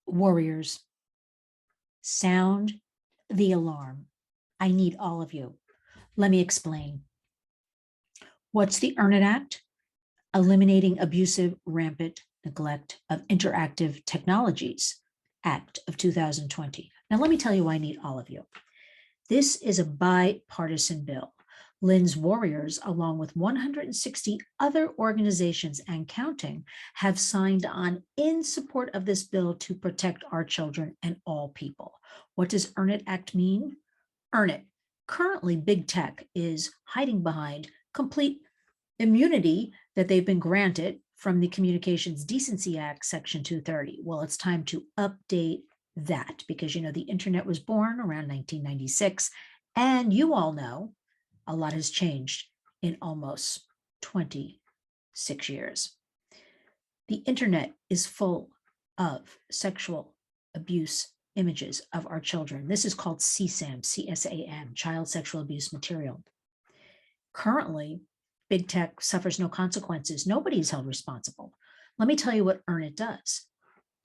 Warriors, sound the alarm. I need all of you. Let me explain. What's the Earn It Act? Eliminating Abusive, Rampant Neglect of Interactive Technologies Act of 2020. Now, let me tell you why I need all of you. This is a bipartisan bill. Lynn's Warriors, along with 160 other organizations and counting, have signed on in support of this bill to protect our children and all people. What does Earn It Act mean? Earn it. Currently, big tech is hiding behind complete immunity that they've been granted from the Communications Decency Act, Section 230. Well, it's time to update that because, you know, the internet was born around 1996, and you all know a lot has changed in almost 26 years. The internet is full of sexual abuse images of our children. This is called CSAM, CSAM, child sexual abuse material. Currently, big tech suffers no consequences. Nobody is held responsible. Let me tell you what Earn It does.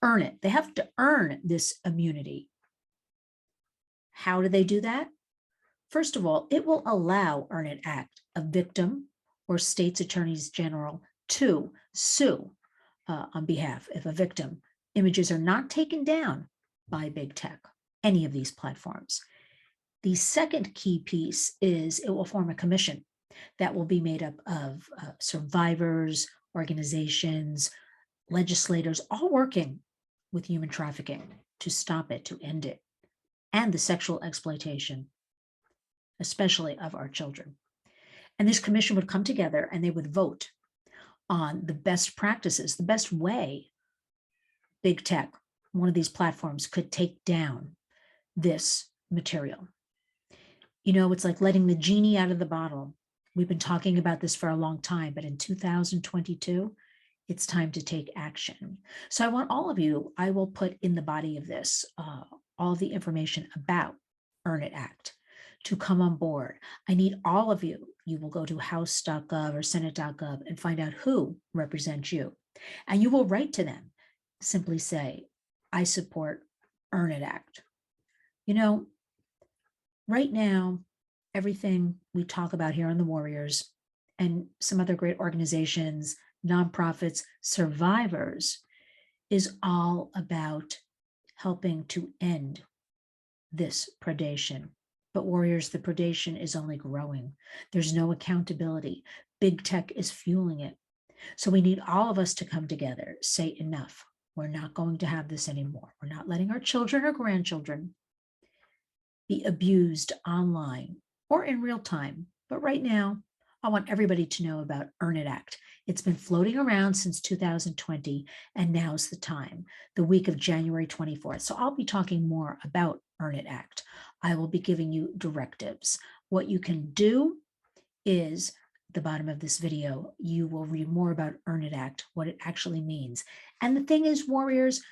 Earn it. They have to earn this immunity. How do they do that? First of all, it will allow Earn It Act a victim or state's attorneys general to sue on behalf if a victim images are not taken down by big tech, any of these platforms. The second key piece is it will form a commission that will be made up of survivors, organizations, legislators, all working with human trafficking to stop it, to end it, and the sexual exploitation, especially of our children. And this commission would come together and they would vote on the best practices, the best way big tech, one of these platforms, could take down this material. You know, it's like letting the genie out of the bottle. We've been talking about this for a long time, but in 2022, it's time to take action. So I want all of you, I will put in the body of this, all the information about Earn It Act to come on board. I need all of you. You will go to house.gov or senate.gov and find out who represents you. And you will write to them. Simply say, I support Earn It Act. You know, right now, everything we talk about here on the Warriors and some other great organizations, nonprofits, survivors, is all about helping to end this predation. But Warriors, the predation is only growing. There's no accountability. Big tech is fueling it. So we need all of us to come together, say enough. We're not going to have this anymore. We're not letting our children or grandchildren be abused online or in real time. But right now, I want everybody to know about Earn It Act. It's been floating around since 2020, and now's the time, the week of January 24th. So I'll be talking more about Earn It Act. I will be giving you directives. What you can do is the bottom of this video, you will read more about Earn It Act, what it actually means. And the thing is, Warriors,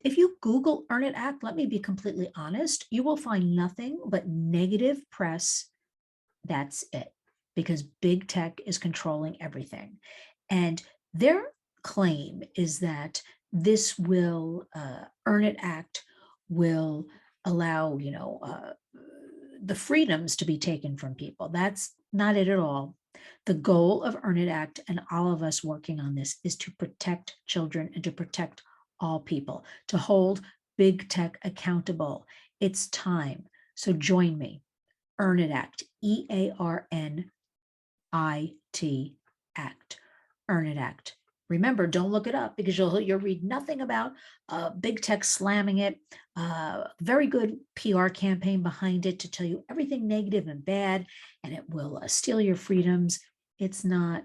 if you Google Earn It Act, let me be completely honest, you will find nothing but negative press. That's it, because big tech is controlling everything. And their claim is that this will, Earn It Act will allow, the freedoms to be taken from people. That's not it at all. The goal of Earn It Act and all of us working on this is to protect children and to protect all people, to hold big tech accountable. It's time. So join me. Earn It Act, EARNIT Act, Earn It Act. Remember, don't look it up because you'll read nothing about big tech slamming it. Very good PR campaign behind it to tell you everything negative and bad, and it will steal your freedoms. It's not.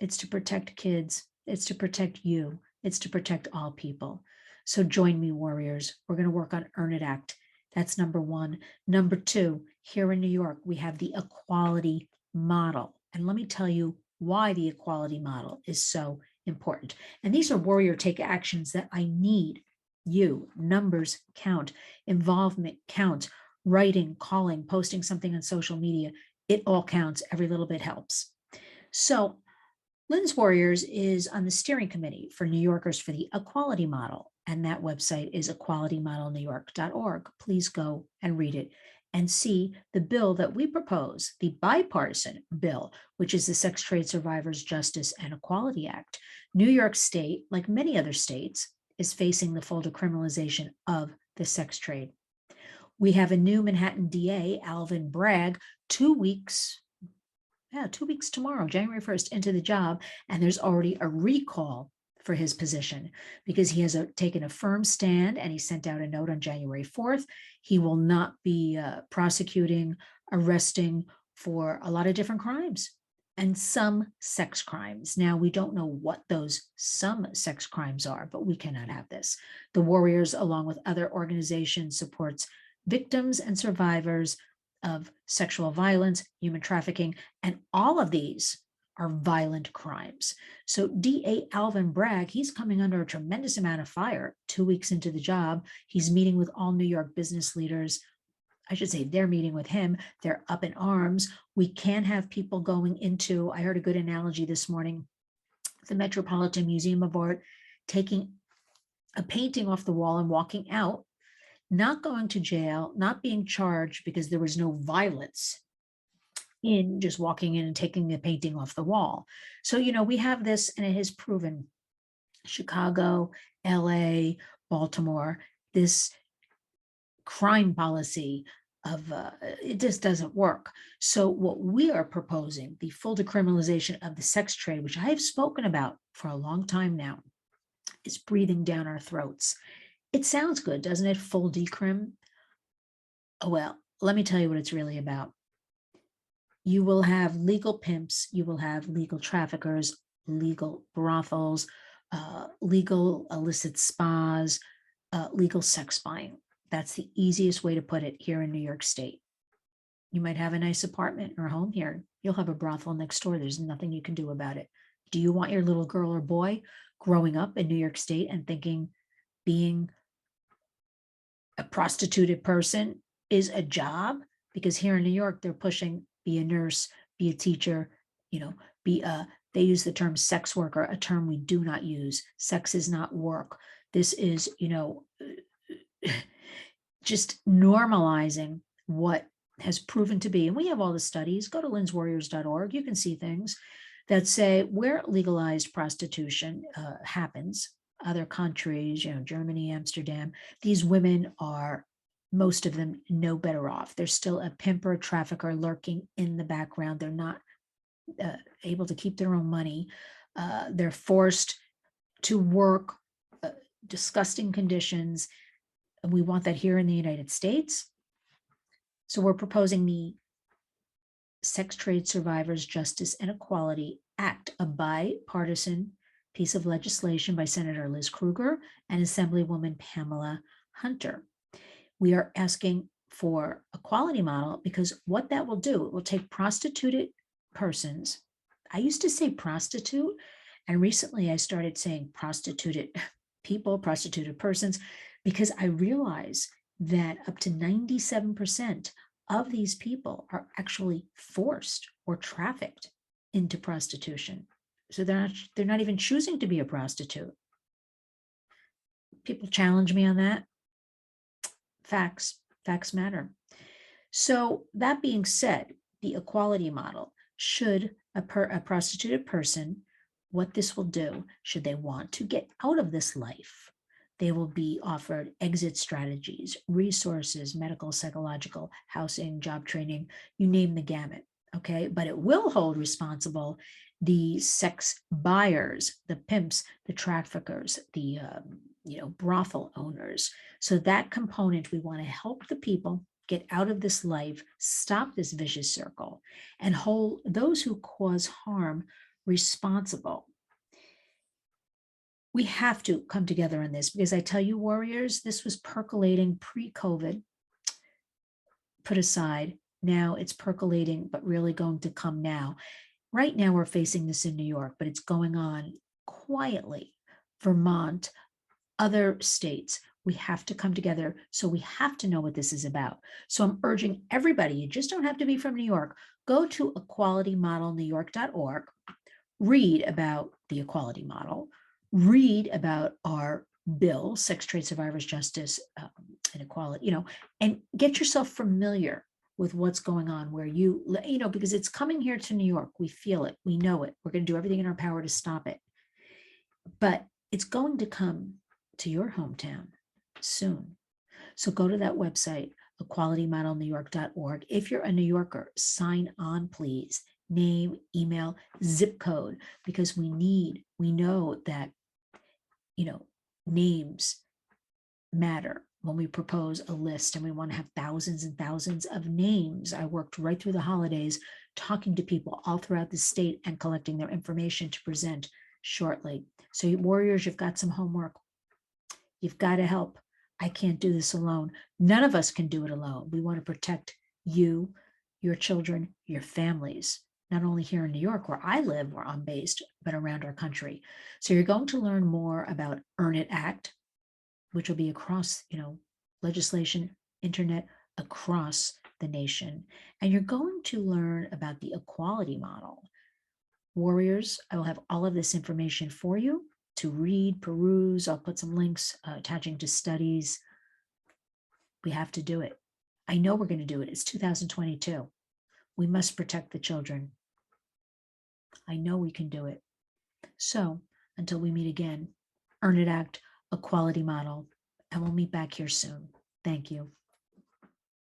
It's to protect kids. It's to protect you. It's to protect all people. So join me, Warriors. We're going to work on Earn It Act. That's number one. Number two, here in New York, we have the equality model. And let me tell you why the equality model is so important. And these are Warrior Take Actions that I need you. Numbers count, involvement counts, writing, calling, posting something on social media. It all counts. Every little bit helps. So Lynn's Warriors is on the steering committee for New Yorkers for the equality model. And that website is equalitymodelnewyork.org. Please go and read it and see the bill that we propose, the bipartisan bill, which is the Sex Trade Survivors Justice and Equality Act. New York State, like many other states, is facing the full decriminalization of the sex trade. We have a new Manhattan DA, Alvin Bragg, 2 weeks tomorrow, January 1st, into the job, and there's already a recall for his position because he has taken a firm stand, and he sent out a note on January 4th. He will not be prosecuting, arresting for a lot of different crimes and some sex crimes. Now, we don't know what those some sex crimes are, but we cannot have this. The Warriors, along with other organizations, supports victims and survivors of sexual violence, human trafficking, and all of these are violent crimes. So DA Alvin Bragg, he's coming under a tremendous amount of fire 2 weeks into the job. He's meeting with all New York business leaders. I should say they're meeting with him. They're up in arms. We can't have people going into, I heard a good analogy this morning, the Metropolitan Museum of Art, taking a painting off the wall and walking out, not going to jail, not being charged because there was no violence in just walking in and taking the painting off the wall. So, we have this, and it has proven Chicago, LA, Baltimore, this crime policy of it just doesn't work. So what we are proposing, the full decriminalization of the sex trade, which I have spoken about for a long time now, is breathing down our throats. It sounds good, doesn't it? Full decrim. Oh, well, let me tell you what it's really about. You will have legal pimps, you will have legal traffickers, legal brothels, legal illicit spas, legal sex buying. That's the easiest way to put it here in New York State. You might have a nice apartment or home here. You'll have a brothel next door. There's nothing you can do about it. Do you want your little girl or boy growing up in New York State and thinking being a prostituted person is a job? Because here in New York, they're pushing be a nurse, be a teacher, they use the term sex worker, a term we do not use. Sex is not work. This is, just normalizing what has proven to be, and we have all the studies. Go to linswarriors.org. You can see things that say where legalized prostitution happens, other countries, Germany, Amsterdam, these women are, most of them, no better off. There's still a pimper, trafficker lurking in the background. They're not able to keep their own money. They're forced to work disgusting conditions. And we want that here in the United States. So we're proposing the Sex Trade Survivors Justice and Equality Act, a bipartisan piece of legislation by Senator Liz Krueger and Assemblywoman Pamela Hunter. We are asking for a equality model because what that will do, it will take prostituted persons. I used to say prostitute, and recently I started saying prostituted people, prostituted persons, because I realize that up to 97% of these people are actually forced or trafficked into prostitution. So they're not even choosing to be a prostitute. People challenge me on that. Facts matter. So that being said, the equality model, should a prostituted person, what this will do, should they want to get out of this life, they will be offered exit strategies, resources, medical, psychological, housing, job training, you name the gamut, okay? But it will hold responsible the sex buyers, the pimps, the traffickers, the brothel owners. So that component, we want to help the people get out of this life, stop this vicious circle, and hold those who cause harm responsible. We have to come together on this because I tell you, warriors, this was percolating pre-COVID, put aside. Now it's percolating, but really going to come now. Right now we're facing this in New York, but it's going on quietly. Vermont, other states, we have to come together. So we have to know what this is about. So I'm urging everybody, you just don't have to be from New York. Go to equalitymodelnewyork.org, read about the equality model, read about our bill, Sex Trade Survivors Justice, Inequality, and get yourself familiar with what's going on where because it's coming here to New York. We feel it. We know it. We're going to do everything in our power to stop it. But it's going to come to your hometown soon. So go to that website, equalitymodelnewyork.org. If you're a New Yorker, sign on, please. Name, email, zip code, because we know that, names matter when we propose a list and we want to have thousands and thousands of names. I worked right through the holidays talking to people all throughout the state and collecting their information to present shortly. So warriors, you've got some homework. You've got to help. I can't do this alone. None of us can do it alone. We want to protect you, your children, your families, not only here in New York where I live, where I'm based, but around our country. So you're going to learn more about Earn It Act, which will be across, legislation, internet, across the nation. And you're going to learn about the equality model. Warriors, I will have all of this information for you to read, peruse. I'll put some links attaching to studies. We have to do it. I know we're going to do it. It's 2022. We must protect the children. I know we can do it. So until we meet again, Earn It Act, equality model, and we'll meet back here soon. Thank you.